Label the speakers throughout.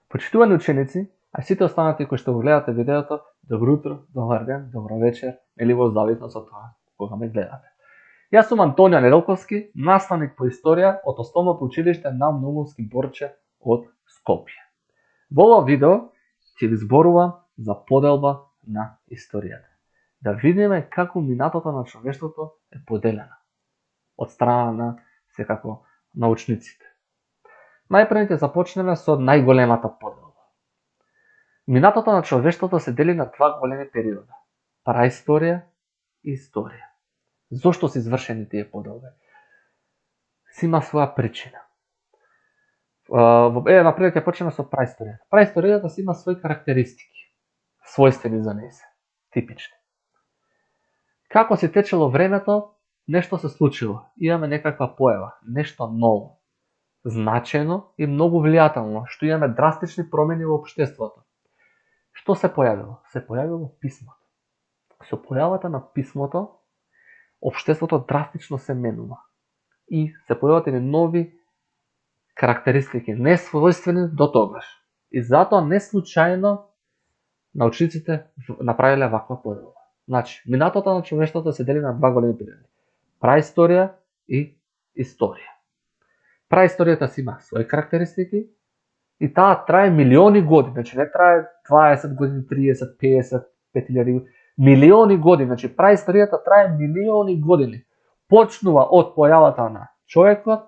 Speaker 1: Почитувани ученици, а сите останати кои што го гледате видеото, добро утро, добар ден, добро вечер, или во зависност од тоа кога ме гледате. Јас сум Антонио Неделковски, наставник по историја од Основното училиште на Многовски Борче од Скопје. Во ова видео ќе ви зборувам за поделба на историјата. Да видиме како минатото на човештвото е поделено од страна на секако научниците. Најпред ќе започнеме со најголемата поделба. Минатото на човештвото се дели на два големи периода: праисторија и историја. Зошто се извршени тие поделби? Си има своја причина. Напред ќе почнеме со праисторијата. Праисторијата си има своји карактеристики, својствени за нејзе, типични. Како се течело времето, нешто се случило. Имаме некаква појава, нешто ново, значајно и многу влијателно, што имаме драстични промени во општеството. Што се појавило? Се појавило писмото. Со појавата на писмото, општеството драстично се менува и се појават и нови карактеристики, несвојствени до тогаш. И затоа не случајно научниците направиле ваква поделба. Значи, минатото на човештвото се дели на два големи периоди: праисторија и историја. Праисторијата си има своји карактеристики и таа трае милиони години, значи не трае 20 години, 30, 50, 5000 милиони години, значи праисторијата трае милиони години. Почнува од појавата на човекот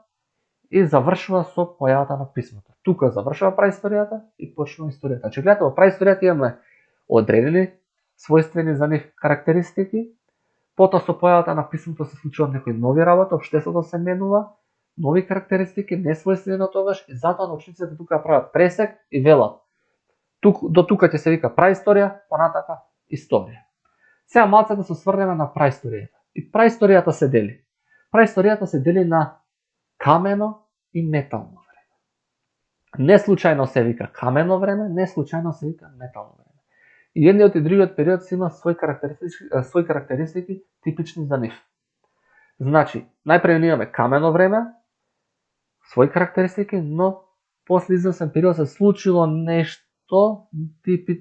Speaker 1: и завршува со појавата на писмото. Тука завршува праисторијата и почнува историјата. Значи гледате, во праисторијата имаме одредени својствени за нив карактеристики, потоа со појавата на писмото се случуваат некои нови работи, општеството се менува, нови карактеристики, несвојствени до тогаш, и затоа научниците тука прават пресек и велат: до тука ќе се вика праисторија, понатака историја. Сега малце да се осврнеме на праисторијата. И праисторијата се дели. Праисторијата се дели на камено и метално време. Не случајно се вика камено време, не случајно се вика метално време. И едниот и другиот период си има своји карактеристики типични за нив. Значи, најпред имаме камено време, своји карактеристики, но после извесен период се случило нешто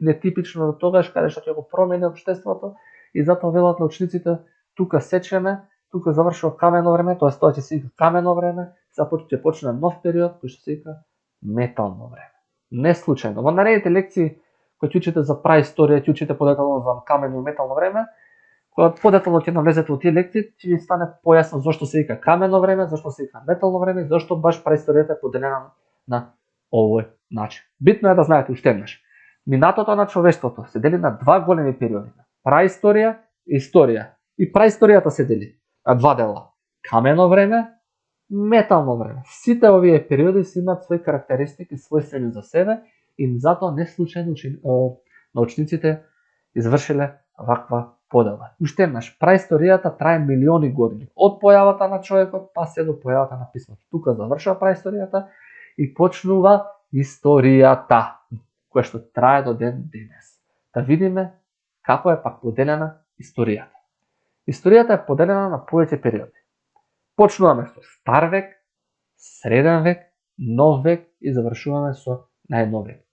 Speaker 1: нетипично до тогаш, каде што ќе го промени општеството, и затоа велат научниците: тука сечеме, тука завршува камено време, тоа ќе се вика камено време, сега ќе почне нов период кој што се вика метално време. Не случајно. Во наредните лекции кои ќе учите за праисторија, ќе учите подетално за камено и метално време, кога подетално ќе навлезете во тие лекции, ќе ви стане појасно зошто се вика камено време, зошто се вика метално време и зошто баш праисторијата е поделена на овој начин. Битно е да знаете уште еднаш. Минатото на човештвото се дели на два големи периоди: праисторија и историја. И праисторијата се дели на два дела: камено време, метално време. Сите овие периоди си имаат своји карактеристики, својствени за себе, и затоа не случајно научниците извршиле ваква поделба. Уште еднаш, праисторијата трае милиони години, од појавата на човекот па се до појавата на писмото. Тука завршува праисторијата и почнува историјата, која што трае до ден денес. Да видиме како е пак поделена историјата. Историјата е поделена на повеќе периоди. Почнуваме со стар век, среден век, нов век и завршуваме со најнов век.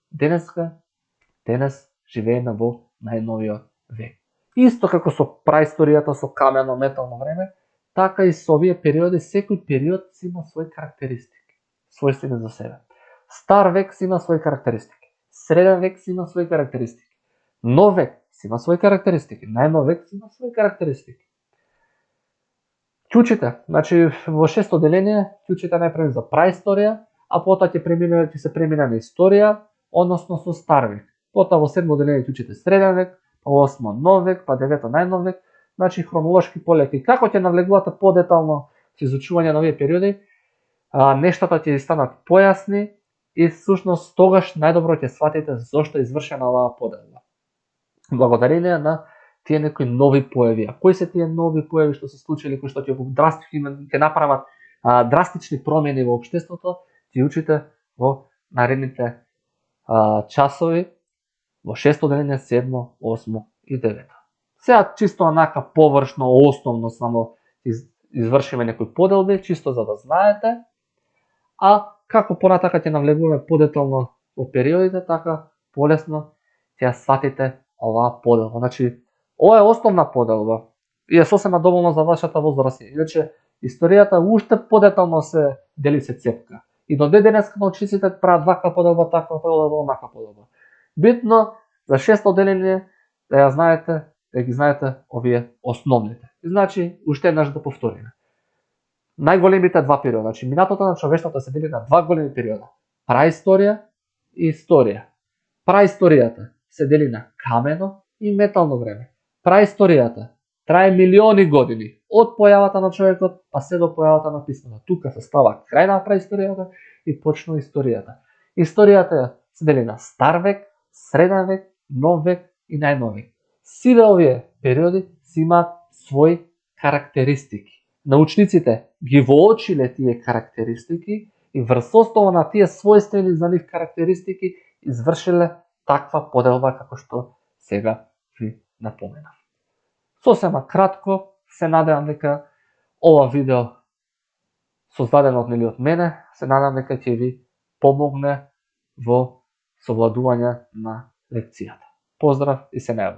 Speaker 1: Денес живееме во најновиот век. Исто како со праисторијата, со камено, метално време, така и со овие периоди, секој период си има своји карактеристики, својствени за себе. Стар век си има своји карактеристики, среден век си има своји карактеристики, нов век си има своји карактеристики, најнов век си има своји карактеристики. Ќе учите, значи во шесто деление ќе учите најпред за праисторија, а потоа ќе се премине на историја, односно со стар век. Потоа во седмо деление ќе учите среден век, па во осмо нов век, па девето најнов век, значи хронолошки полека. И како ќе навлегувате подетално со изучување на овие периоди, нештата ќе ви станат појасни и всушност тогаш најдобро ќе сватите зошто е извршена оваа поделба. Благодарение на тие некои нови појави. А кои се тие нови појави што се случили, кои што ќе направат драстични промени во општеството, ќе учите во наредните часови, во шесто деление, седмо, осмо и девето. Сега чисто онака површно, основно само извршиме некои поделби, чисто за да знаете, а како понатака ќе навлегуваме подетално во периодите, така полесно ќе ја сватите оваа поделба. Значи, ова е основна поделба и е сосема доволно за вашата возраст. Иначе, историјата уште подетално се дели се цепка. И до ден денеска научниците прават ваква поделба, таква поделба, онаква поделба. Битно за 600 делење да ја знаете, да ги знаете овие основните. Значи, уште еднаш да повториме. Најголемите два периода, значи минатото на човештвото се дели на два големи периода. Праисторија и историја. Праисторијата се дели на камено и метално време. Праисторијата трае милиони години, од појавата на човекот па се до појавата на писмото. Тука се става крај на праисторијата и почнува историјата. Историјата се дели на стар век, среден век, нов век и најнов век. Сите овие периоди си имаат своји карактеристики. Научниците ги воочиле тие карактеристики и врз основа на тие својствени за нив карактеристики извршиле таква поделба како што сега ви напоменав. Сосема кратко, се надевам дека ова видео создадено од мене, се надевам дека ќе ви помогне во совладување на лекцијата. Поздрав и се најавам.